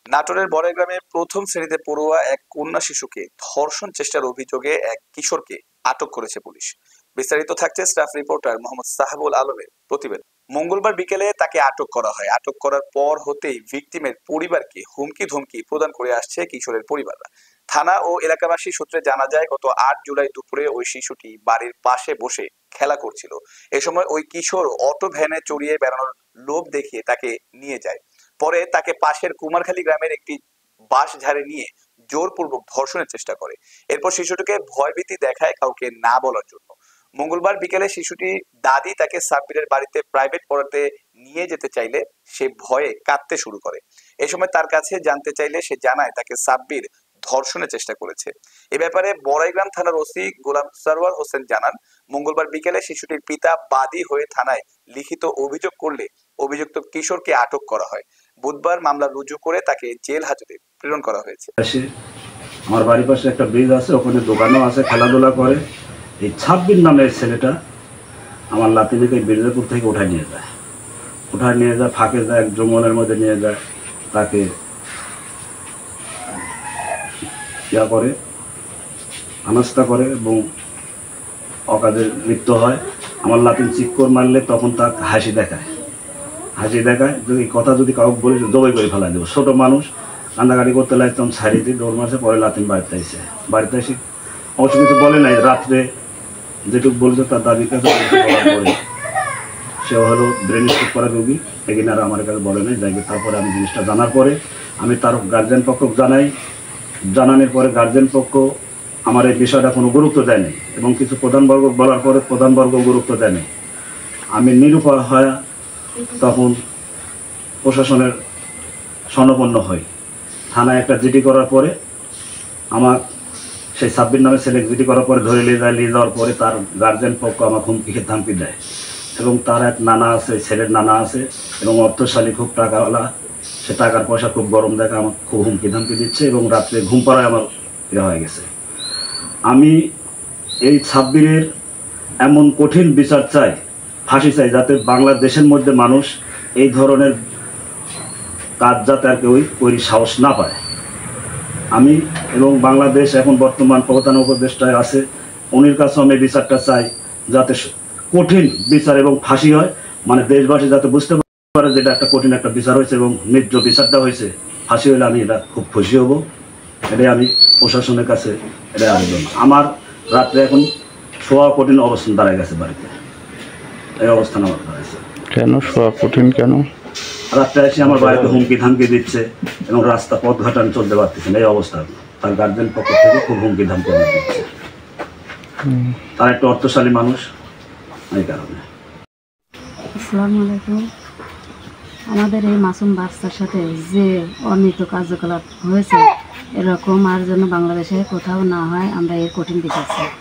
নাটোরের বড়াইগ্রামে প্রথম শ্রেণীতে পড়ুয়া এক কন্যা শিশুকে ধর্ষণ চেষ্টার অভিযোগে এক কিশোরকে আটক করেছে পুলিশ। বিস্তারিত থাকছে স্টাফ রিপোর্টার মোহাম্মদ সাহাবুল আলমের প্রতিবেদন। মঙ্গলবার বিকেলে তাকে আটক করা হয়। আটক করার পর হতেই ভিকটিমের পরিবারকে হুমকি ধমকি প্রদান করে আসছে কিশোরের পরিবাররা। থানা ও এলাকাবাসী সূত্রে জানা যায়, গত ৮ জুলাই দুপুরে ওই শিশুটি বাড়ির পাশে বসে খেলা করছিল। এ সময় ওই কিশোর অটো ভ্যানে চড়িয়ে বেড়ানোর লোভ দেখিয়ে তাকে নিয়ে যায়। পরে তাকে পাশের কুমারখালী গ্রামের একটি বাঁশঝাড়ে নিয়ে জোরপূর্বক ধর্ষণের চেষ্টা করে। এরপর শিশুটিকে ভয়ভীতি দেখায় কাউকে না বলার জন্য। মঙ্গলবার বিকেলে শিশুটি দাদি তাকে সাব্বিরের বাড়িতে প্রাইভেট পড়াতে নিয়ে যেতে চাইলে সে ভয়ে কাঁদতে শুরু করে। এ সময় তার কাছে জানতে চাইলে সে জানায় তাকে সাব্বির ধর্ষণের চেষ্টা করেছে। এ ব্যাপারে বড়াইগ্রাম থানার ওসি গোলাম সরওয়ার হোসেন জানান, মঙ্গলবার বিকেলে শিশুটির পিতা বাদী হয়ে থানায় লিখিত অভিযোগ করলে অভিযুক্ত কিশোরকে আটক করা হয়। বুধবার মামলা রুজু করে তাকে জেল হাজতে প্রেরণ করা হয়েছে। আমার বাড়ির পাশে একটা ব্রিজ আছে, ওখানে দোকানও আছে, খেলাধুলা করে। এই 26 নামের ছেলেটা আমার লাতিনিকে বীরজাপুর থেকে উঠায় নিয়ে যায়, ফাঁকে যায়, এক জঙ্গলের মধ্যে নিয়ে যায়, তাকে ইয়া করে, আনাস্তা করে এবং অকাজে লিপ্ত হয়। আমার লাতিন চিক্কর মারলে তখন তাকে হাসি দেখায়, যদি কথা যদি কাউকে বলে জবাই করে ফেলা দেবো। ছোটো মানুষ কান্দাকাটি করতে লাগে, তখন ছাড়িয়ে দিয়ে দৌড় মারছে। পরে লাতিন বাড়িতে এসে অবশ্য কিছু বলে নাই। রাত্রে যেটুকু বলছে তার দাবির কাছে বলার পরে সে হলো ব্রেন স্ট্রোক করা রোগী, এগিয়ে আর আমার কাছে বলে নাই। যাই তারপরে আমি জিনিসটা জানার পরে আমি তার গার্জেন পক্ষকে জানানোর পরে গার্জেন পক্ষ আমার এই বিষয়টা কোনো গুরুত্ব দেয়নি এবং কিছু প্রধানবর্গ বলার পরে প্রধানবর্গ গুরুত্ব দেয়নি। আমি নিরুপায় হয় তখন প্রশাসনের স্বর্ণপন্ন হই। থানায় একটা জিডি করার পরে আমার সেই 26 নামের ছেলে জিডি করার পরে ধরে নিয়ে যাওয়ার পরে তার গার্জেন পক্ষ আমার হুমকি ধামকি দেয় এবং তার এক নানা আছে, ছেলের নানা আছে এবং অর্থশালী, খুব টাকাওয়ালা। সে টাকার পয়সা খুব গরম দেখে আমার খুব হুমকি ধামকি দিচ্ছে এবং রাত্রে ঘুম পাড়ায় আমার ইয়ে হয়ে গেছে। আমি এই 26-এর এমন কঠিন বিচার চাই, ফাঁসি চাই, যাতে বাংলাদেশের মধ্যে মানুষ এই ধরনের কাজ যাতে আর কেউ ওই সাহস না পায়। আমি এবং বাংলাদেশ এখন বর্তমান প্রধান উপদেষ্টায় আছে, উনির কাছে আমি বিচারটা চাই, যাতে কঠিন বিচার এবং ফাঁসি হয়। মানে দেশবাসী যাতে বুঝতে পারে যে এটা একটা কঠিন একটা বিচার হয়েছে এবং ন্যায্য বিচারটা হয়েছে। ফাঁসি হলে আমি এটা খুব খুশি হব। এটাই আমি প্রশাসনের কাছে এটাই আবেদন। আমার রাত্রে এখন শোয়া কঠিন অবস্থান দাঁড়ায় গেছে বাড়িতে, এই অবস্থান আমার দাঁড়াইছে। কেন শোয়া কঠিন কেন? রাত্রে এসে আমার বাড়িতে হুমকি ধামকি দিচ্ছে এবং রাস্তা পথ ঘাট আমি চলতে পারতেছি না। এই অবস্থা তার গার্জেন পক্ষ থেকে খুব হুমকি ধামকি দিচ্ছে। তার একটা অর্থশালী মানুষ, এই কারণে। আসসালামু আলাইকুম। আমাদের এই মাসুম বাচ্চার সাথে যে অনিত কার্যকলাপ হয়েছে, এরকম আর যেন বাংলাদেশে কোথাও না হয়, আমরা এর কঠিন বিচার চাই।